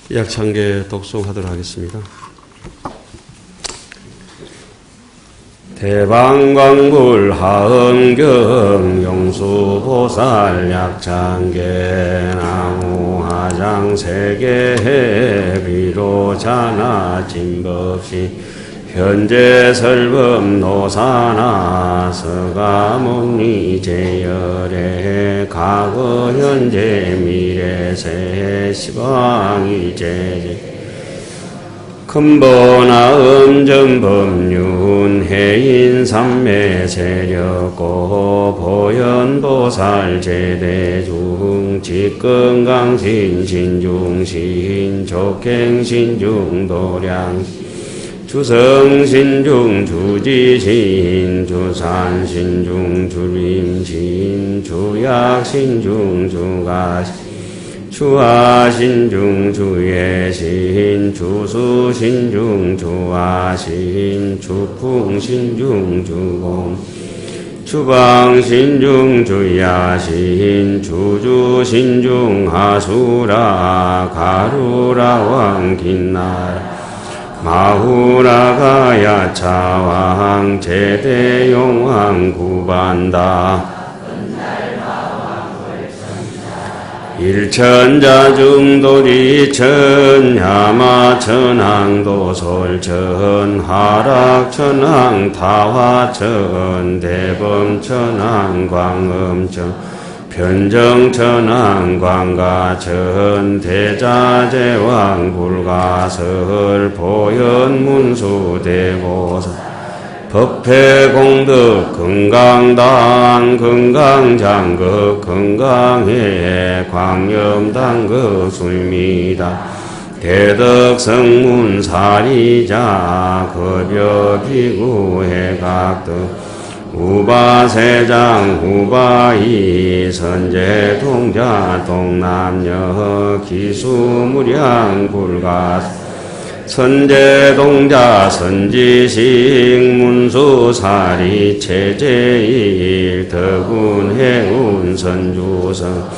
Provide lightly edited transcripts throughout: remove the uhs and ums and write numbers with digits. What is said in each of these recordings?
약창계 독송하도록 하겠습니다. 대방광불 하음경 용수보살 약창계 나무화장 세계 비로자나 진법시 현재 설범 노사나 서가모니 제열의 과거 현재 미래 세 시방이 제제 큰보나 음전법륜 해인 삼매 세력고 보현보살 제대중 직건강신 신중신 족행신중 도량 주성신중 주지신 주산신중 주림신 주약신중 주가신 주하신중 주예신 주수신중 주하신 주풍신중 주공 주방신중 주야신 주주신중 하수라 가루라 왕긴나라 마후라가야 차왕 제대용왕 구반다 일천자중도리천 야마천왕도솔천 하락천왕 타화천 대범천왕 광음천 변정천왕 광가천 대자재왕 불가설 보현문수 대보살 법회공덕 건강당 건강장극 건강해 광염당극 술미다 대덕성문 사리자 급여비구해 각등 우바세장 우바이 선제동자 동남여 기수무량 불가 선제동자 선지식 문수사리 체제일 덕운해운 선주성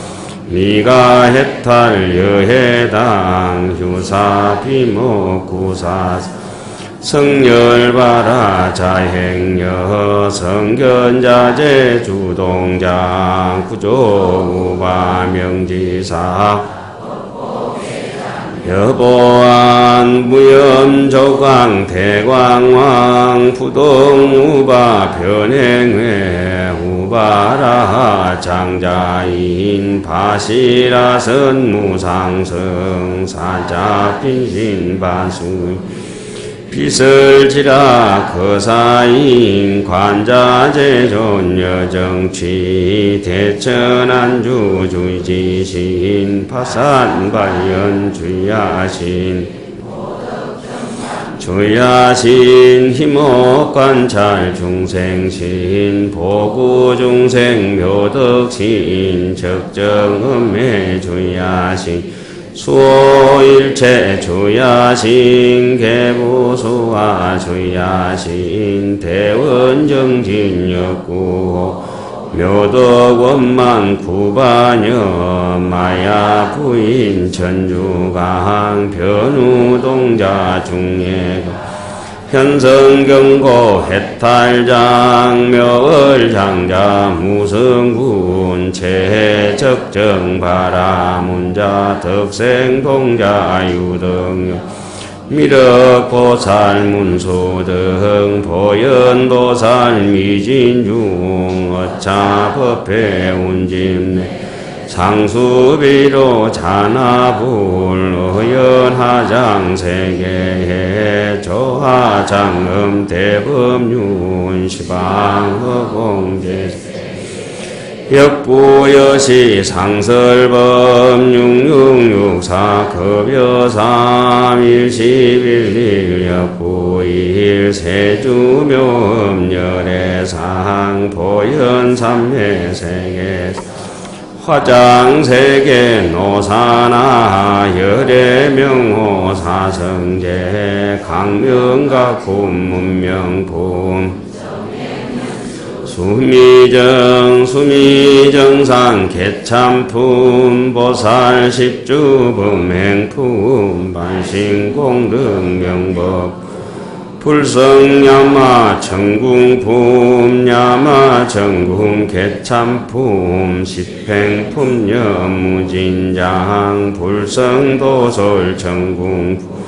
미가해탈 여해당 휴사비목구사 성열바라 자행여 성견자재 주동장 구조우바명지사 여보안 무염조광 대광왕 부동우바 변행회 우바라 장자인 바시라 선무상성 사자빈신반수 비설지라 거사인 관자재존 여정취 대천안주 주지신 파산발연 주야신 주야신 희목관찰 중생신 보구중생 묘덕신 적정음해 주야신 수호일체 주야신 개부수와 주야신 대원정진역구호 묘덕원만 구반여 마야부인 천주강 변우동자 중예가 현성경고 해탈장 묘월장자 무성군 체적정바라문자 덕생동자 유등여 미륵보살 문수등 보현보살 미진중 어차법회 운짐내 상수비로 자나불 의연하장 세계해 조하장음 대법륜 시방허공제 역부여시 상설범 6664 급여 3일십일일 역부일 세주묘음 열애상 보현 삼매세계 화장세계 노사나 열애명호 사성제 강명각 군문명품 수미정상 개참품 보살 십주 범행품 반신공등 명법 불성야마 청궁품 야마 청궁 개참품 십행품 연무진장 불성도솔 청궁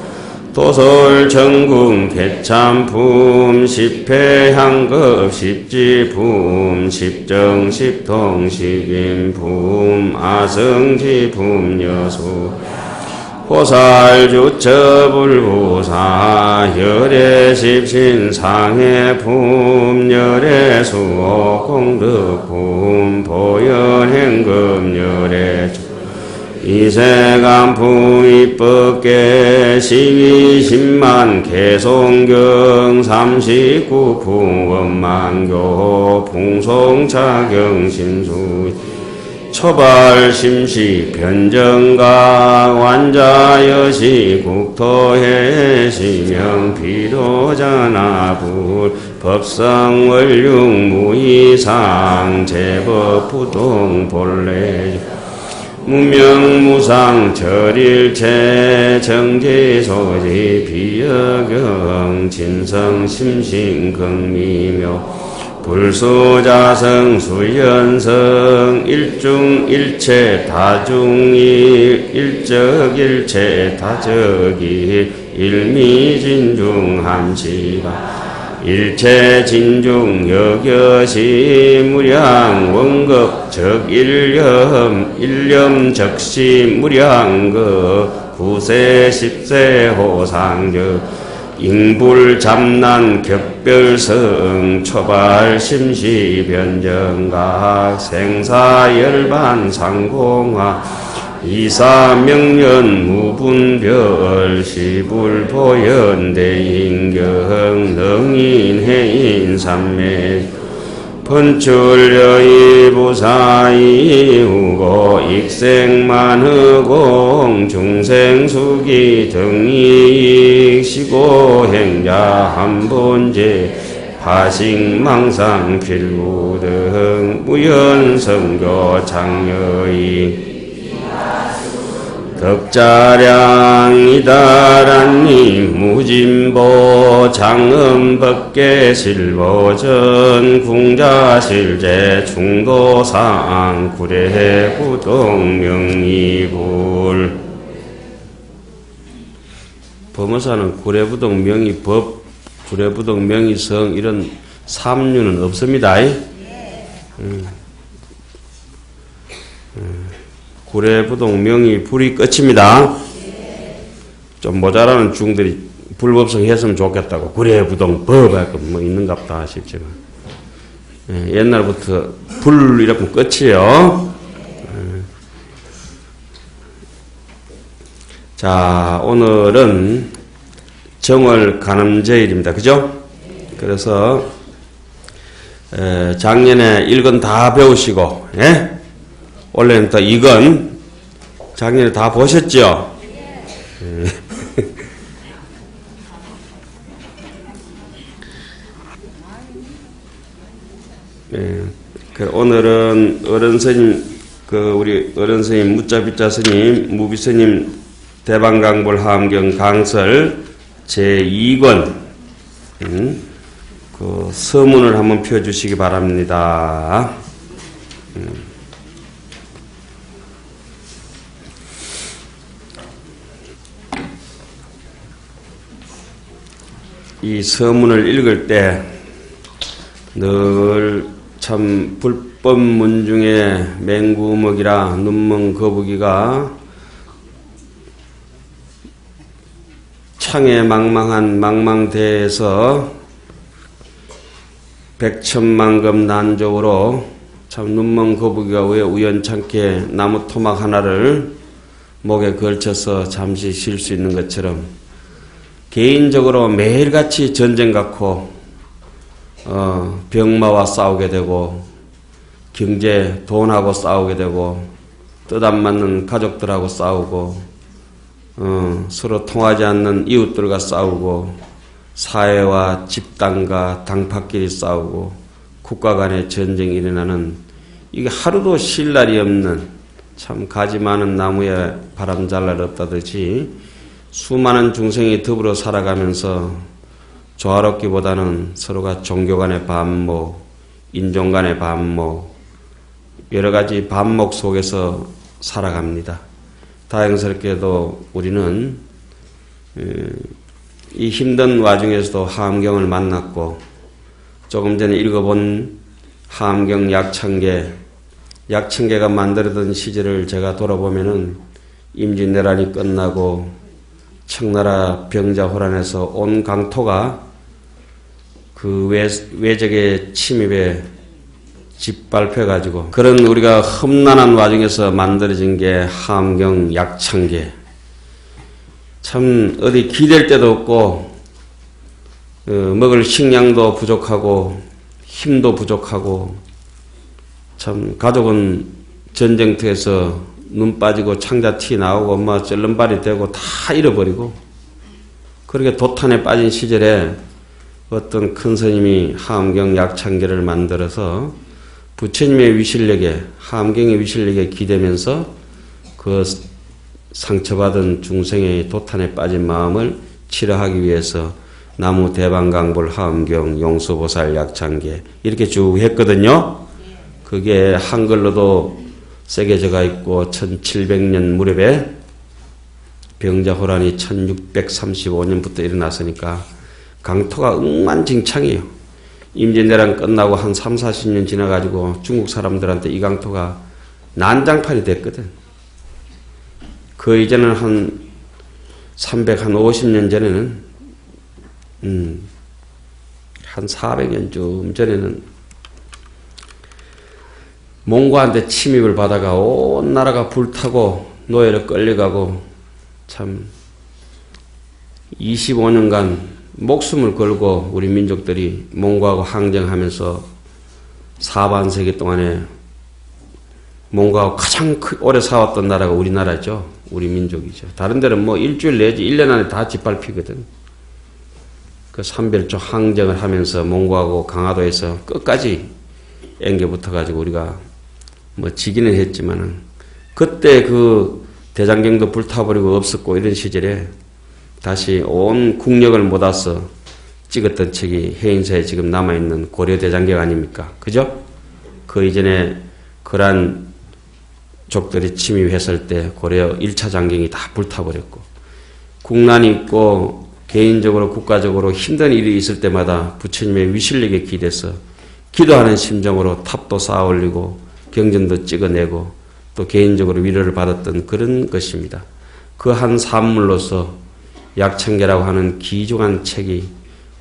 도솔 청궁 개참품 십회향급 십지품 십정 십통 십인품 아성지품 여수 보살주처불보사 열애십신 상해품 열애수호 공덕품 보현행금 열애주 이세간품 입법계 시위십만 개송경 39품 원만교 풍송차경 신수 처발심시 변정가 완자여시 국토해시명 비로자나불 법성원룡 무이상 제법부동 본래 무명무상 절일체 정지소지 비여경 진성심신경미묘 불수자성 수연성 일중일체 다중일 일적일체 다적일 일미진중함시가 일체진중 여겨시 무량 원급 적일념 일념적시 무량급 구세 십세 호상적 잉불잡난 격별성 초발 심시 변정각 생사열반 상공화 이사명년 무분별 시불보연 대인경 능인해인 삼매 번출여의 부사이후고 익생만허공 중생수기 등이익 시고행자 한본제 파식망상 필구등 무연성교 장여이 덕자량이다란니 무진보 장음법계 실보전 궁자실제 중도상 구례부동 명의불 범어사는 구례부동 명의법 구례부동 명의성 이런 삼류는 없습니다. 구례부동 명의 불이 끝입니다. 좀 모자라는 중들이 불법성 했으면 좋겠다고 구례부동 법 할 거 뭐 있는갑다 싶지만 옛날부터 불 이렇게 끝이에요. 자, 오늘은 정월 간음제일입니다. 그죠? 그래서 작년에 1권 다 배우시고 올해는 또 2권 작년에 다 보셨죠? 오늘은 어른스님, 우리 어른스님, 무자비자 스님, 무비스님 대방강불 함경 강설 제2권, 서문을 한번 펴주시기 바랍니다. 이 서문을 읽을 때 늘 참 불법문 중에 맹구먹이라 눈먼 거북이가 창에 망망한 망망대에서 백천만금 난적으로 참 눈먼 거북이가 왜 우연찮게 나무 토막 하나를 목에 걸쳐서 잠시 쉴 수 있는 것처럼 개인적으로 매일같이 전쟁 갖고 병마와 싸우게 되고 경제 돈하고 싸우게 되고 뜻 안 맞는 가족들하고 싸우고 서로 통하지 않는 이웃들과 싸우고 사회와 집단과 당파끼리 싸우고 국가 간의 전쟁이 일어나는 이게 하루도 쉴 날이 없는 참 가지 많은 나무에 바람 잘 날 없다듯이 수많은 중생이 더불어 살아가면서 조화롭기보다는 서로가 종교 간의 반목, 인종 간의 반목, 여러 가지 반목 속에서 살아갑니다. 다행스럽게도 우리는 이 힘든 와중에서도 하암경을 만났고 조금 전에 읽어본 하암경 약천계가 만들어던 시절을 제가 돌아보면은 임진왜란이 끝나고 청나라 병자호란에서 온 강토가 그 외적의 침입에 짓밟혀가지고 그런 우리가 험난한 와중에서 만들어진 게 하암경 약천계. 참 어디 기댈 데도 없고 먹을 식량도 부족하고 힘도 부족하고 참 가족은 전쟁터에서 눈 빠지고 창자 티 나오고 엄마 쩔름발이 되고 다 잃어버리고 그렇게 도탄에 빠진 시절에 어떤 큰 스님이 하암경 약창계를 만들어서 부처님의 위실력에 하암경의 위실력에 기대면서 그 상처받은 중생의 도탄에 빠진 마음을 치료하기 위해서 나무 대방강불 하암경 용수보살 약창계 이렇게 쭉 했거든요. 그게 한글로도 새겨져가 있고 1700년 무렵에 병자호란이 1635년부터 일어났으니까 강토가 엉망진창이에요. 임진왜란 끝나고 한 3, 40년 지나가지고 중국 사람들한테 이 강토가 난장판이 됐거든. 그 이전은 한 350년 전에는 한 400년쯤 전에는 몽고한테 침입을 받아가 온 나라가 불타고 노예로 끌려가고 참 25년간 목숨을 걸고 우리 민족들이 몽고하고 항쟁하면서 사반세기 동안에 몽고하고 가장 오래 살았던 나라가 우리나라죠. 우리 민족이죠. 다른 데는 뭐 일주일 내지 1년 안에 다 짓밟히거든. 그 삼별조 항쟁을 하면서 몽고하고 강화도에서 끝까지 앵겨 붙어가지고 우리가 뭐 지기는 했지만은 그때 그 대장경도 불타버리고 없었고 이런 시절에 다시 온 국력을 모아서 찍었던 책이 해인사에 지금 남아있는 고려대장경 아닙니까? 그죠? 그 이전에 그러한 족들이 침입했을 때 고려 1차 장경이 다 불타버렸고 국난이 있고 개인적으로 국가적으로 힘든 일이 있을 때마다 부처님의 위실력에 기대서 기도하는 심정으로 탑도 쌓아 올리고 경전도 찍어내고 또 개인적으로 위로를 받았던 그런 것입니다. 그 한 산물로서 약천계라고 하는 귀중한 책이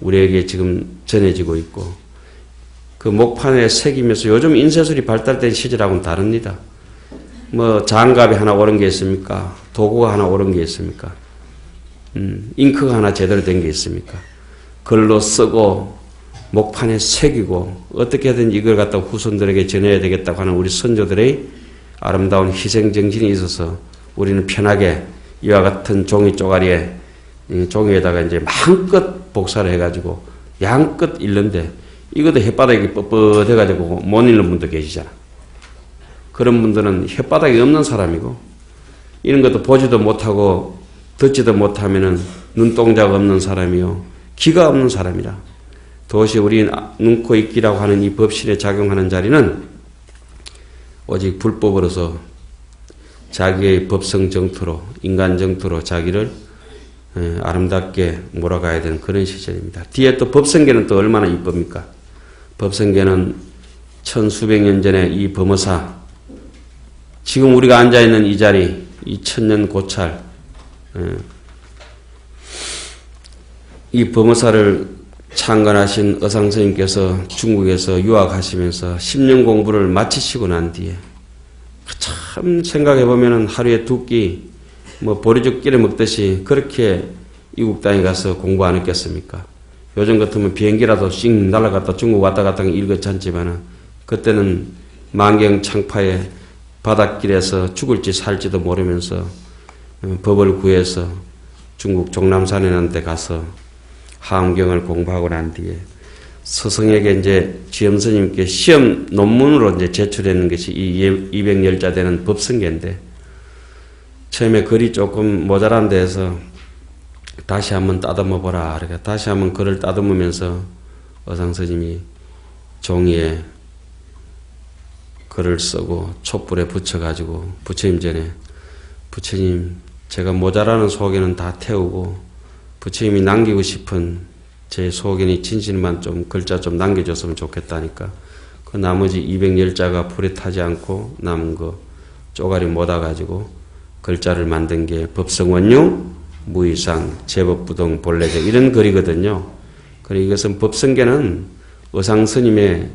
우리에게 지금 전해지고 있고 그 목판에 새기면서 요즘 인쇄술이 발달된 시절하고는 다릅니다. 뭐 장갑이 하나 옳은 게 있습니까? 도구가 하나 옳은 게 있습니까? 잉크가 하나 제대로 된 게 있습니까? 글로 쓰고 목판에 새기고 어떻게든 이걸 갖다 후손들에게 전해야 되겠다고 하는 우리 선조들의 아름다운 희생정신이 있어서 우리는 편하게 이와 같은 종이 쪼가리에 종이에다가 이제 마음껏 복사를 해가지고 양껏 읽는데 이것도 혓바닥이 뻣뻣해가지고 못 읽는 분도 계시잖아. 그런 분들은 혓바닥이 없는 사람이고 이런 것도 보지도 못하고 듣지도 못하면은 눈동자가 없는 사람이요 귀가 없는 사람이라 도대체 우리 눈, 코, 입기라고 하는 이 법신에 작용하는 자리는 오직 불법으로서 자기의 법성 정토로 인간 정토로 자기를 아름답게 몰아가야 되는 그런 시절입니다. 뒤에 또 법성계는 또 얼마나 이쁩니까? 법성계는 천수백 년 전에 이 범어사 지금 우리가 앉아있는 이 자리 이 천년 고찰 이 범어사를 창간하신 어상스님께서 중국에서 유학하시면서 10년 공부를 마치시고 난 뒤에 참 생각해보면 하루에 두 끼 뭐 보리죽 끼를 먹듯이 그렇게 이국 땅에 가서 공부 안 했겠습니까? 요즘 같으면 비행기라도 씩 날아갔다 중국 왔다 갔다 일거찮지만은 그때는 만경창파에 바닷길에서 죽을지 살지도 모르면서 법을 구해서 중국 종남산인한테 가서 하암경을 공부하고 난 뒤에 스승에게 이제 지엄스님께 시험 논문으로 이제 제출하는 것이 이 210자 되는 법성계인데, 처음에 글이 조금 모자란 데에서 다시 한번 따듬어 보라. 그러니까 다시 한번 글을 따듬으면서 어상스님이 종이에 글을 쓰고 촛불에 붙여가지고 부처님 전에, 부처님 제가 모자라는 소견은 다 태우고 부처님이 남기고 싶은 제 소견이 진실만 좀 글자 좀 남겨줬으면 좋겠다니까, 그 나머지 210자가 불에 타지 않고 남은 거 쪼가리 모아가지고 글자를 만든 게 법성원용, 무의상, 제법부동, 본래적 이런 글이거든요. 그리고 이것은 법성계는 어상스님의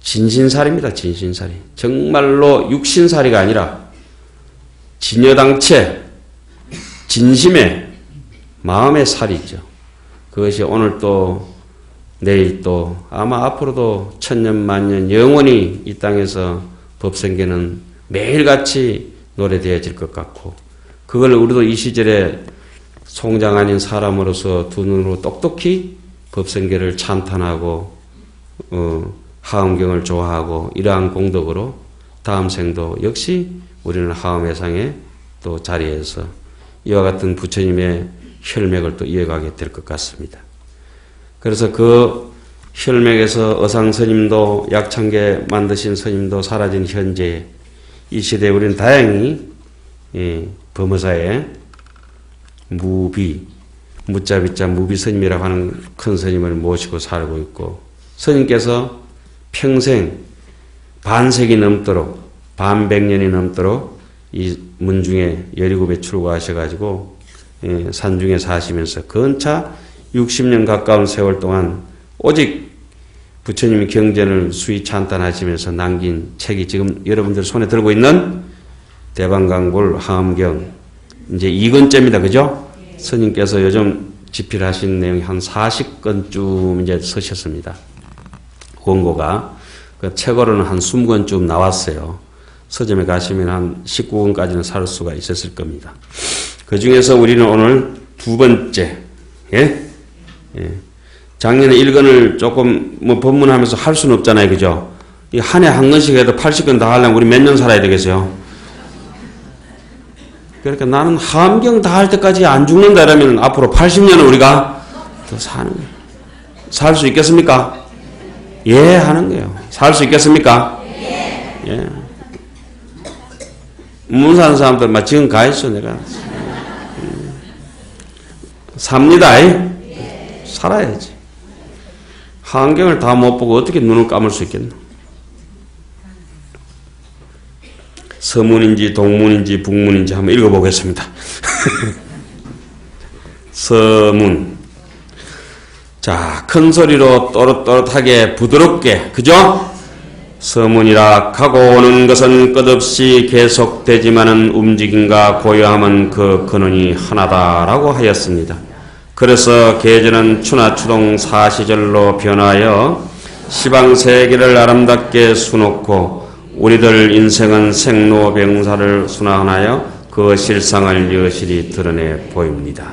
진신살입니다. 진신살이. 정말로 육신살이가 아니라 진여당체, 진심의 마음의 살이죠. 그것이 오늘 또 내일 또 아마 앞으로도 천년 만년 영원히 이 땅에서 법성계는 매일같이 노래되어질 것 같고, 그걸 우리도 이 시절에 송장 아닌 사람으로서 두 눈으로 똑똑히 법성계를 찬탄하고 하엄경을 좋아하고 이러한 공덕으로 다음 생도 역시 우리는 하엄회상의 또 자리에서 이와 같은 부처님의 혈맥을 또 이어가게 될 것 같습니다. 그래서 그 혈맥에서 어상스님도 약창계 만드신 스님도 사라진 현재 이 시대에 우리는 다행히 범어사에 무비, 무자비자 무비스님이라고 하는 큰 스님을 모시고 살고 있고, 스님께서 평생 반세기 넘도록 반백년이 넘도록 이 문중에 17에 출가하셔가지고 산중에 사시면서 근차 60년 가까운 세월 동안 오직 부처님이 경전을 수위 찬탄하시면서 남긴 책이 지금 여러분들 손에 들고 있는 대방강불 하엄경 이제 2권째입니다. 그죠? 스님께서 요즘 집필하신 내용이 한 40권쯤 이제 쓰셨습니다. 원고가. 그 책으로는 한 20권쯤 나왔어요. 서점에 가시면 한 19권까지는 살 수가 있었을 겁니다. 그 중에서 우리는 오늘 두 번째, 예? 작년에 1권을 조금 뭐 법문하면서 할 수는 없잖아요. 그죠? 이 한 해 한 권씩 해도 80권 다 하려면 우리 몇 년 살아야 되겠어요? 그러니까 나는 하엄경 다 할 때까지 안 죽는다 이러면 앞으로 80년을 우리가 더 사는 거예요. 살 수 있겠습니까? 예, 하는 거예요. 살 수 있겠습니까? 예. 문 사는 사람들 막 지금 가 있어, 내가. 삽니다. 살아야지. 하엄경을 다 못 보고 어떻게 눈을 감을 수 있겠노? 서문인지 동문인지 북문인지 한번 읽어보겠습니다. 서문. 자, 큰 소리로 또렷또렷하게 부드럽게, 그죠? 서문이라 가고 오는 것은 끝없이 계속되지만은 움직임과 고요함은 그 근원이 하나다라고 하였습니다. 그래서 계절은 추나추동 사시절로 변하여 시방세계를 아름답게 수놓고 우리들 인생은 생로병사를 순환하여 그 실상을 여실히 드러내 보입니다.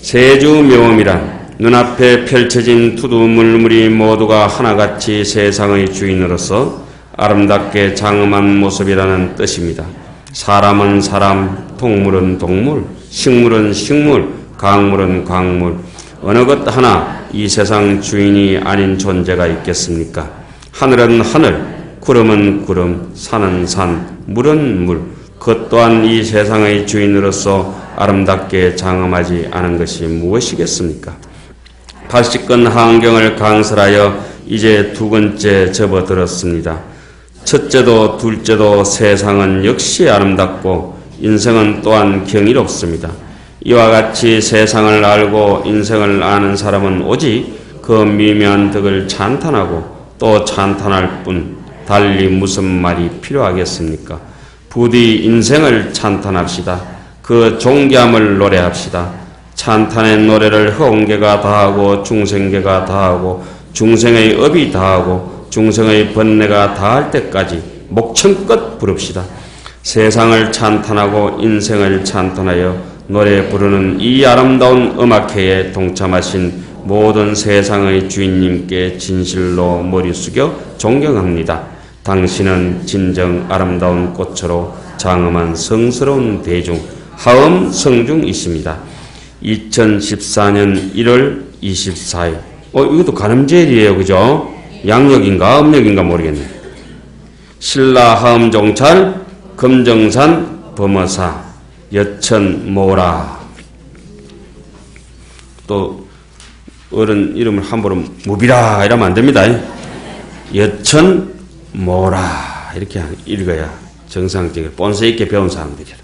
세주묘음이란 눈앞에 펼쳐진 투두물물이 모두가 하나같이 세상의 주인으로서 아름답게 장엄한 모습이라는 뜻입니다. 사람은 사람, 동물은 동물, 식물은 식물, 광물은 광물, 어느 것 하나 이 세상 주인이 아닌 존재가 있겠습니까? 하늘은 하늘, 구름은 구름, 산은 산, 물은 물, 그 또한 이 세상의 주인으로서 아름답게 장엄하지 않은 것이 무엇이겠습니까? 80권 하엄경을 강설하여 이제 두 번째 접어들었습니다. 첫째도 둘째도 세상은 역시 아름답고 인생은 또한 경이롭습니다. 이와 같이 세상을 알고 인생을 아는 사람은 오직 그 미묘한 덕을 찬탄하고 또 찬탄할 뿐 달리 무슨 말이 필요하겠습니까? 부디 인생을 찬탄합시다. 그 존귀함을 노래합시다. 찬탄의 노래를 허공계가 다하고 중생계가 다하고 중생의 업이 다하고 중생의 번뇌가 다할 때까지 목청껏 부릅시다. 세상을 찬탄하고 인생을 찬탄하여 노래 부르는 이 아름다운 음악회에 동참하신 모든 세상의 주인님께 진실로 머리 숙여 존경합니다. 당신은 진정 아름다운 꽃으로 장엄한 성스러운 대중, 하엄 성중이십니다. 2014년 1월 24일. 이것도 간음제일이에요. 그죠? 양력인가 음력인가 모르겠네. 신라 하엄종찰 금정산 범어사 여천모라. 또 어른 이름을 함부로 무비라 이러면 안 됩니다. 여천모라 이렇게 읽어야 정상적으로 본세 있게 배운 사람들이라.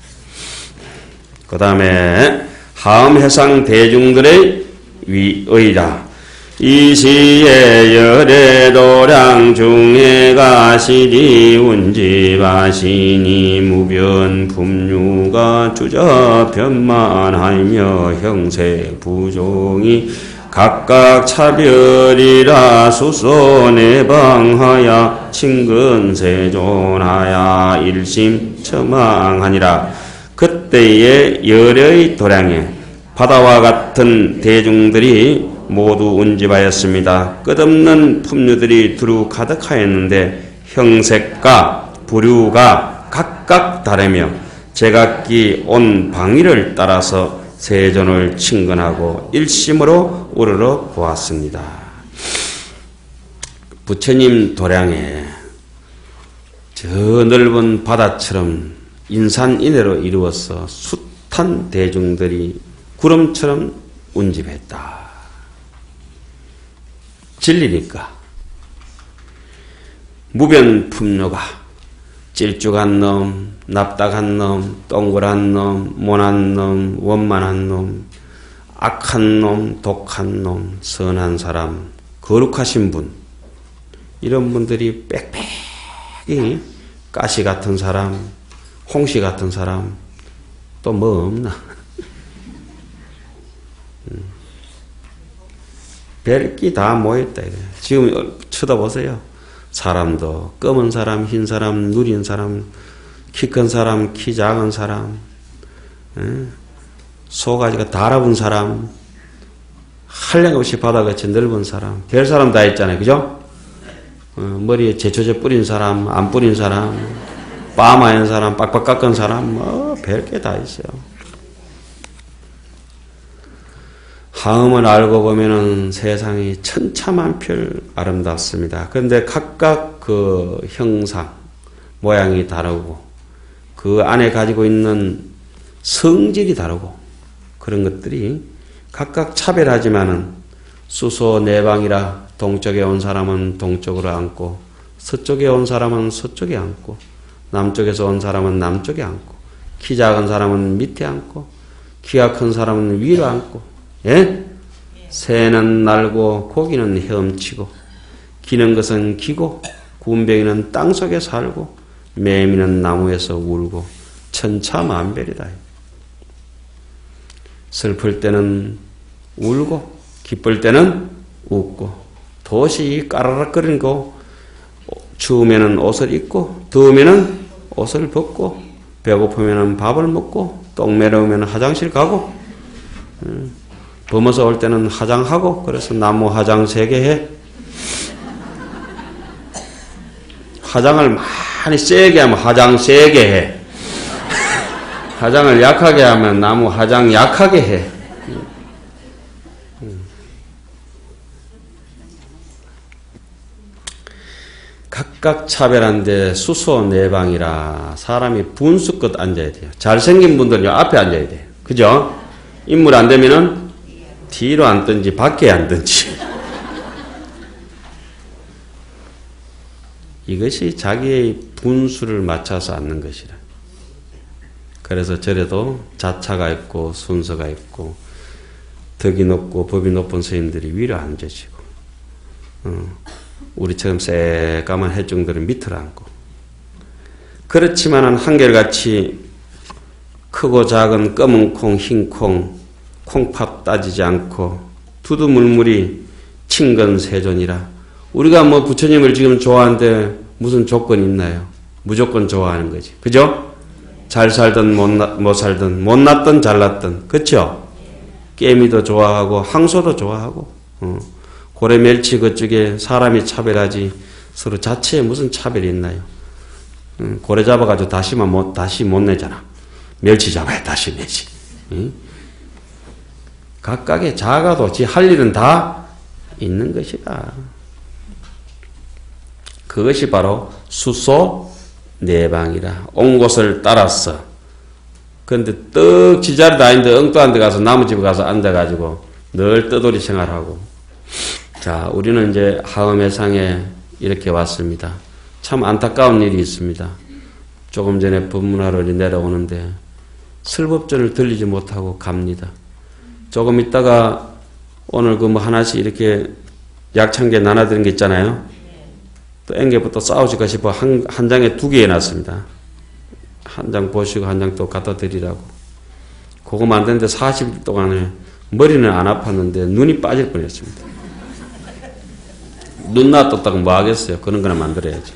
그 다음에 하엄해상 대중들의 위의라. 이 시에 열애도량 중에 가시리 운지바시니 무변 품류가 주저 변만하며 형세 부종이 각각 차별이라 수소내방하야 친근세존하야 일심처망하니라. 그때의 열의 도량에 바다와 같은 대중들이 모두 운집하였습니다. 끝없는 품류들이 두루 가득하였는데 형색과 부류가 각각 다르며 제각기 온 방위를 따라서 세존을 친근하고 일심으로 우러러 보았습니다. 부처님 도량에 저 넓은 바다처럼 인산인해로 이루어서 숱한 대중들이 구름처럼 운집했다. 진리니까. 무변품류가 찔쭉한 놈, 납작한 놈, 동그란 놈, 모난 놈, 원만한 놈, 악한 놈, 독한 놈, 선한 사람, 거룩하신 분, 이런 분들이 빽빽이 가시 같은 사람, 홍시 같은 사람, 또 뭐 없나? 별기 다 모였다. 지금 쳐다보세요. 사람도 검은 사람, 흰 사람, 누린 사람, 키 큰 사람, 키 작은 사람, 소가지가 달아붙은 사람, 한량없이 바다같이 넓은 사람, 별 사람 다 있잖아요. 그죠? 머리에 제초제 뿌린 사람, 안 뿌린 사람, 빠마연 사람, 빡빡 깎은 사람, 뭐 별게 다 있어요. 하음을 알고 보면은 세상이 천차만별 아름답습니다. 그런데 각각 그 형상, 모양이 다르고 그 안에 가지고 있는 성질이 다르고 그런 것들이 각각 차별하지만은 수소 내방이라 동쪽에 온 사람은 동쪽으로 앉고 서쪽에 온 사람은 서쪽에 앉고 남쪽에서 온 사람은 남쪽에 앉고 키 작은 사람은 밑에 앉고 키가 큰 사람은 위로 앉고 예? 새는 날고 고기는 헤엄치고 기는 것은 기고 군뱅이는 땅속에 살고 매미는 나무에서 울고 천차만별이다. 슬플 때는 울고 기쁠 때는 웃고 도시 까라락거리는 거 추우면은 옷을 입고 더우면은 옷을 벗고 배고프면은 밥을 먹고 똥 매려우면 화장실 가고 범어서 올 때는 화장하고 그래서 나무 화장 3개 해. 화장을 많이 세게 하면 화장 세게 해. 화장을 약하게 하면 나무 화장 약하게 해. 각각 차별한데 수소 내방이라 사람이 분수껏 앉아야 돼요. 잘생긴 분들은 앞에 앉아야 돼요. 그죠? 인물 안 되면은 뒤로 앉든지 밖에 앉든지. 이것이 자기의 분수를 맞춰서 앉는 것이라. 그래서 절에도 자차가 있고 순서가 있고 덕이 높고 법이 높은 스님들이 위로 앉으시고 우리처럼 새까만 해중들은 밑으로 앉고 그렇지만은 한결같이 크고 작은 검은 콩, 흰 콩, 콩팥 따지지 않고 두두물물이 친근세존이라. 우리가 뭐 부처님을 지금 좋아하는데 무슨 조건이 있나요? 무조건 좋아하는 거지. 그죠? 잘 살든 못 살든 못났든 잘났든 그쵸? 깨미도 좋아하고 항소도 좋아하고 고래 멸치 그쪽에 사람이 차별하지 서로 자체에 무슨 차별이 있나요? 고래 잡아가지고 다시 못 내잖아. 멸치 잡아야 다시 내지. 각각의 작아도 지 할 일은 다 있는 것이다. 그것이 바로 수소 내방이라. 온 곳을 따랐어. 그런데 떡 지자리도 아닌데 엉뚱한 데 가서 나무집에 가서 앉아가지고 늘 떠돌이 생활하고. 자, 우리는 이제 하음회상에 이렇게 왔습니다. 참 안타까운 일이 있습니다. 조금 전에 법문하러 내려오는데 설법전을 들리지 못하고 갑니다. 조금 있다가 오늘 그 뭐 하나씩 이렇게 약창게 나눠드린 게 있잖아요. 또 앵겨부터 싸우실까 싶어 한 장에 2개 해놨습니다. 한 장 보시고 한 장 또 갖다 드리라고. 그거 만드는데 40일 동안에 머리는 안 아팠는데 눈이 빠질 뻔했습니다. 눈 놔뒀다고 뭐 하겠어요. 그런 거나 만들어야지.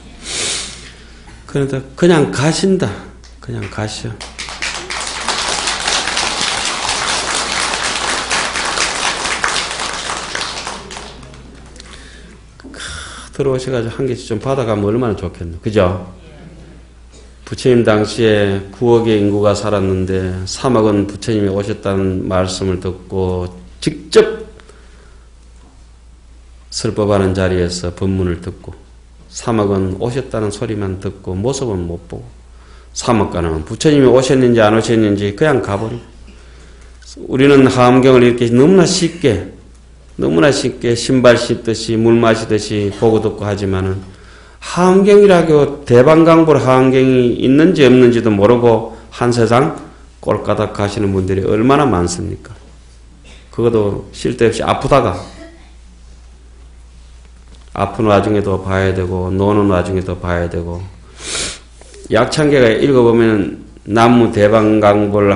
그런데 그냥 가신다. 그냥 가셔. 들어오셔가지고 한 개씩 좀 받아가면 얼마나 좋겠노. 그죠? 부처님 당시에 9억의 인구가 살았는데 3억은 부처님이 오셨다는 말씀을 듣고 직접 설법하는 자리에서 법문을 듣고 3억은 오셨다는 소리만 듣고 모습은 못 보고 3억가는 부처님이 오셨는지 안 오셨는지 그냥 가버리고 우리는 하엄경을 이렇게 너무나 쉽게 신발 씹듯이 물 마시듯이 보고 듣고 하지만은 하엄경이라고 대방강불 하엄경이 있는지 없는지도 모르고 한 세상 꼴까닥 가시는 분들이 얼마나 많습니까? 그것도 쓸데없이 아프다가 아픈 와중에도 봐야 되고 노는 와중에도 봐야 되고 약창계가 읽어보면 나무 대방강불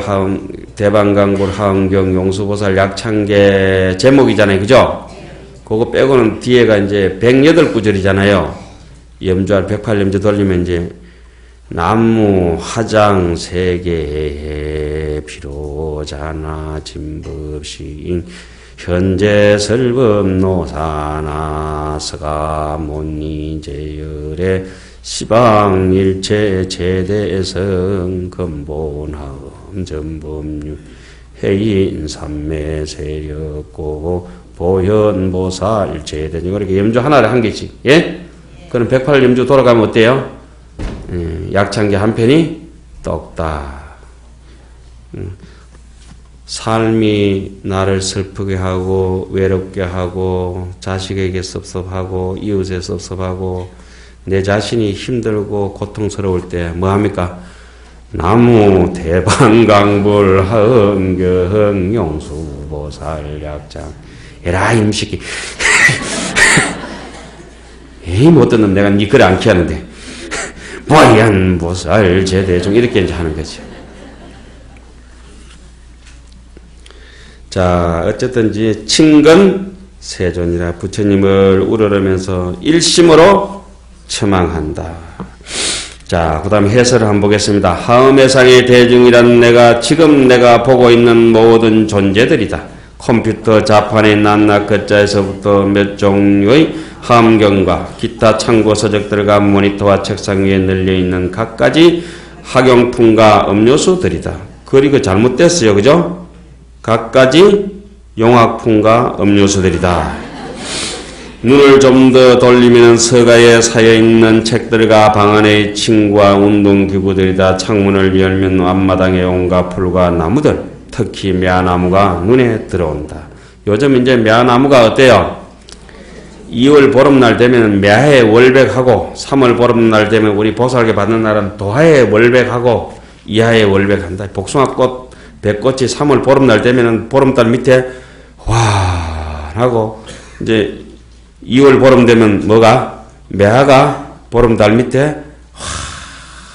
하엄경 용수보살 약창계 제목이잖아요. 그죠? 그거 빼고는 뒤에가 이제 108구절이잖아요. 염주알 108염주 돌리면 이제 나무 화장 세계 비로자나 진법시인 현재 설법 노사나 서가모니 제열의 시방일체 제대성 근본하음 전법류 해인 삼매 세력고 보현보살 제대 이렇게 염주 하나를 한 개씩. 예? 그럼 108염주 돌아가면 어때요? 약창계 한 편이 똑딱. 삶이 나를 슬프게 하고 외롭게 하고 자식에게 섭섭하고 이웃에 섭섭하고 내 자신이 힘들고 고통스러울 때 뭐합니까? 나무 대방강불 하엄경 용수보살 약장 에라 이놈 새끼 에이 못된 놈 내가 니 글에 안 키하는데 보현보살 제대종 이렇게 이제 하는 거죠. 자, 어쨌든지 친근 세존이라 부처님을 우러러면서 일심으로 처망한다. 자, 그 다음에 해설을 한번 보겠습니다. 하음회상의 대중이란 지금 내가 보고 있는 모든 존재들이다. 컴퓨터 자판의 낱낱 글자에서부터 몇 종류의 하엄경과 기타 참고 서적들과 모니터와 책상 위에 널려있는 갖가지 학용품과 음료수들이다. 그리고 잘못됐어요. 그죠? 갖가지 용학품과 음료수들이다. 눈을 좀 더 돌리면 서가에 쌓여있는 책들과 방 안의 침과 운동기구들이다. 창문을 열면 앞마당에 온갖 풀과 나무들, 특히 мя나무가 눈에 들어온다. 요즘 이제 мя나무가 어때요? 2월 보름날 되면 мя해 월백하고 3월 보름날 되면 우리 보살계 받는 날은 도하에 월백하고 이하에 월백한다. 복숭아꽃, 백꽃이 3월 보름날 되면은 보름달 밑에 환하고 이제 2월 보름 되면 뭐가? 매화가 보름달 밑에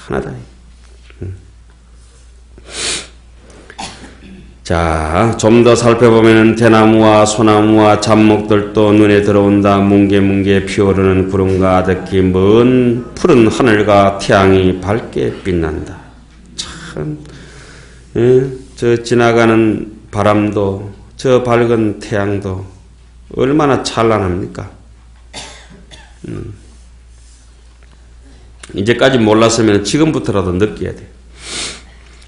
환하다. 자, 좀 더 살펴보면 대나무와 소나무와 잡목들도 눈에 들어온다. 뭉게뭉게 피오르는 구름과 아득히 먼 푸른 하늘과 태양이 밝게 빛난다. 참, 저 지나가는 바람도 저 밝은 태양도 얼마나 찬란합니까? 이제까지 몰랐으면 지금부터라도 느껴야 돼.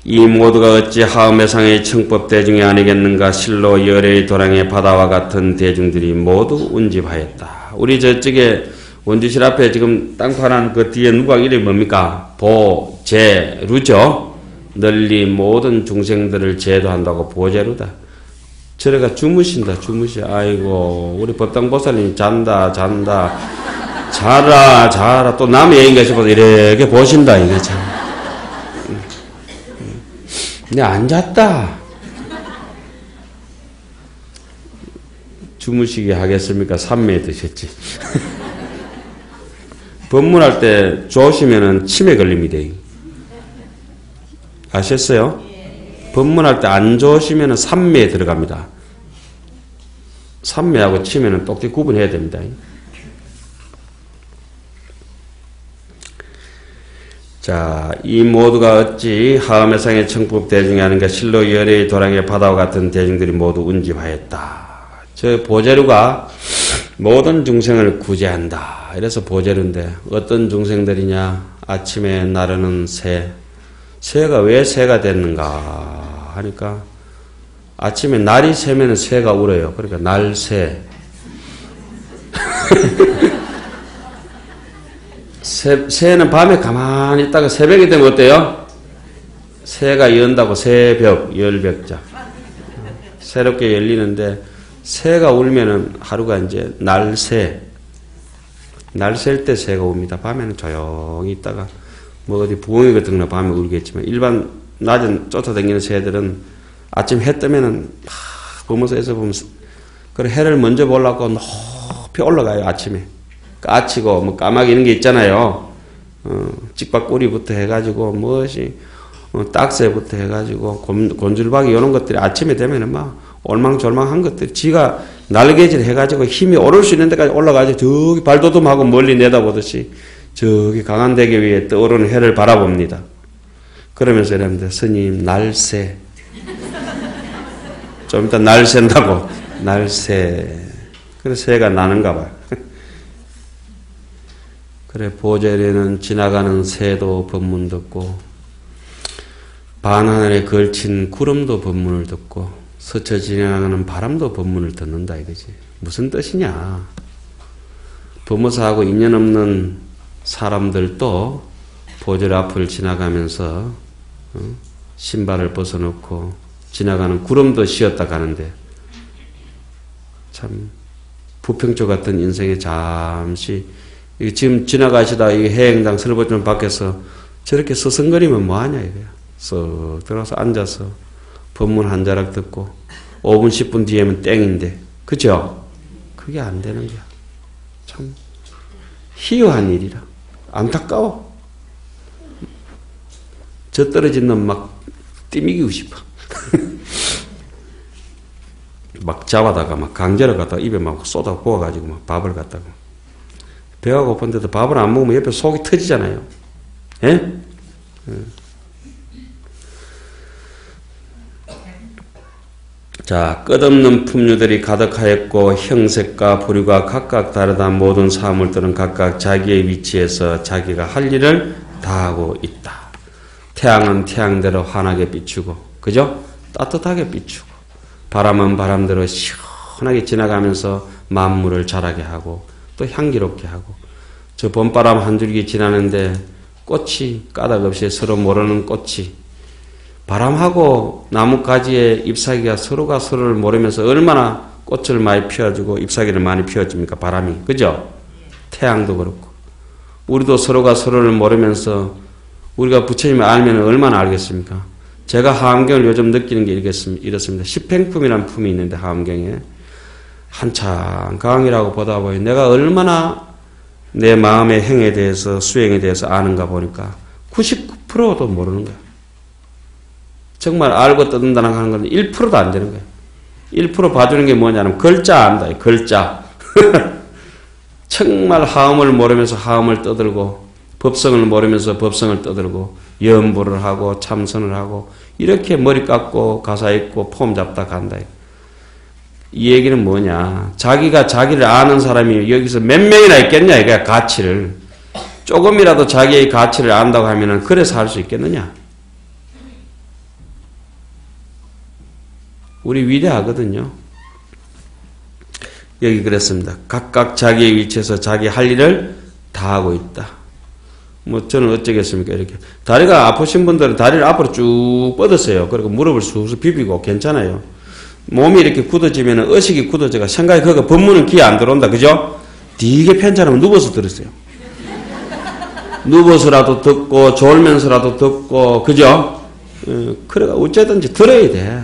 이 모두가 어찌 하음회상의 청법 대중이 아니겠는가. 실로 열의 도량의 바다와 같은 대중들이 모두 운집하였다. 우리 저쪽에 원주실 앞에 지금 땅 파는 그 뒤에 누가 이름이 뭡니까? 보제루죠. 널리 모든 중생들을 제도한다고 보제루다. 저래가 주무신다. 아이고 우리 법당보살님 잔다. 자라. 또 남의 얘기인가 싶어서 이렇게 보신다. 이게 참. 근데 안 잤다. 주무시게 하겠습니까? 삼매 드셨지. 법문할 때 좋으시면은 치매 걸립니다. 아셨어요? 법문할 때 안 좋으시면은 삼매에 들어갑니다. 삼매하고 치매는 똑똑히 구분해야 됩니다. 자, 이 모두가 어찌 하음회상의 청법 대중이 아닌가. 실로 열의 도량의 바다와 같은 대중들이 모두 운집하였다. 저 보제루가 모든 중생을 구제한다. 이래서 보제루인데 어떤 중생들이냐. 아침에 나르는 새. 새가 왜 새가 됐는가 하니까 아침에 날이 새면 새가 울어요. 그러니까 날새. 새는 밤에 가만히 있다가 새벽이 되면 어때요? 새가 연다고 새벽, 열벽자. 새롭게 열리는데 새가 울면은 하루가 이제 날새. 날샐 때 새가 옵니다. 밤에는 조용히 있다가 뭐 어디 부엉이 같은 거 밤에 울겠지만 일반 낮은 쫓아다니는 새들은 아침 해 뜨면은 막 범어서에서 보면 그래 해를 먼저 보려고 높이 올라가요. 아침에. 까치고 뭐 까마귀 이런 게 있잖아요. 찍박꼬리부터 해가지고 무엇이 딱새부터 해가지고 곤줄박이 이런 것들이 아침에 되면은 막 올망졸망한 것들이 지가 날개질 해가지고 힘이 오를 수 있는 데까지 올라가지고 저기 발도듬하고 멀리 내다보듯이 저기 강한 대교 위에 떠오르는 해를 바라봅니다. 그러면서 이러는데 스님 날새. 좀 이따 날 샌다고. 날새. 그래서 새가 나는가 봐요. 그래 보제루는 지나가는 새도 법문 듣고 반하늘에 걸친 구름도 법문을 듣고 스쳐 지나가는 바람도 법문을 듣는다 이거지. 무슨 뜻이냐. 부모사하고 인연 없는 사람들도 보제루 앞을 지나가면서 신발을 벗어놓고 지나가는 구름도 쉬었다 가는데 참 부평초 같은 인생에 잠시 지금 지나가시다 이 해행당 설보점 밖에서 저렇게 서성거리면 뭐하냐 이거야. 쓱 들어가서 앉아서 법문 한 자락 듣고 5분 10분 뒤에면 땡인데 그죠? 그게 안 되는 거야. 참 희유한 일이라. 안타까워. 저 떨어진 놈 막 띠미기고 싶어. 막 잡아다가 막 강제로 갖다가 입에 막 쏟아 부어가지고 막 밥을 갖다가 배가 고픈데도 밥을 안 먹으면 옆에 속이 터지잖아요. 예? 자, 끝없는 풍류들이 가득하였고 형색과 부류가 각각 다르다. 모든 사물들은 각각 자기의 위치에서 자기가 할 일을 다하고 있다. 태양은 태양대로 환하게 비추고 그죠? 따뜻하게 비추고 바람은 바람대로 시원하게 지나가면서 만물을 자라게 하고 또 향기롭게 하고 저 봄바람 한 줄기 지나는데 꽃이 까닭없이 서로 모르는 꽃이 바람하고 나뭇가지의 잎사귀가 서로가 서로를 모르면서 얼마나 꽃을 많이 피워주고 잎사귀를 많이 피워줍니까? 바람이. 그죠? 태양도 그렇고 우리도 서로가 서로를 모르면서 우리가 부처님을 알면 얼마나 알겠습니까? 제가 하암경을 요즘 느끼는 게 이렇습니다. 십행품이라는 품이 있는데 하암경에 한참 강의라고 보다 보니 내가 얼마나 내 마음의 행에 대해서 수행에 대해서 아는가 보니까 99%도 모르는 거야. 정말 알고 뜯는다는 하는 건 1%도 안 되는 거야. 1% 봐주는 게 뭐냐면 글자 안다. 글자. 정말 하음을 모르면서 하음을 떠들고 법성을 모르면서 법성을 떠들고 염불을 하고 참선을 하고 이렇게 머리 깎고 가사 읽고 폼 잡다 간다. 이 얘기는 뭐냐. 자기가 자기를 아는 사람이 여기서 몇 명이나 있겠냐, 이거야, 가치를. 조금이라도 자기의 가치를 안다고 하면은, 그래서 할 수 있겠느냐. 우리 위대하거든요. 여기 그랬습니다. 각각 자기의 위치에서 자기 할 일을 다 하고 있다. 뭐 저는 어쩌겠습니까? 이렇게 다리가 아프신 분들은 다리를 앞으로 쭉 뻗으세요. 그리고 무릎을 쑥쑥 비비고 괜찮아요. 몸이 이렇게 굳어지면 의식이 굳어져가 생각이 그거 법문은 귀에 안 들어온다. 그죠? 되게 편찮으면 누워서 들으세요. 누워서라도 듣고 졸면서라도 듣고 그죠? 그래가 어쨌든지 들어야 돼.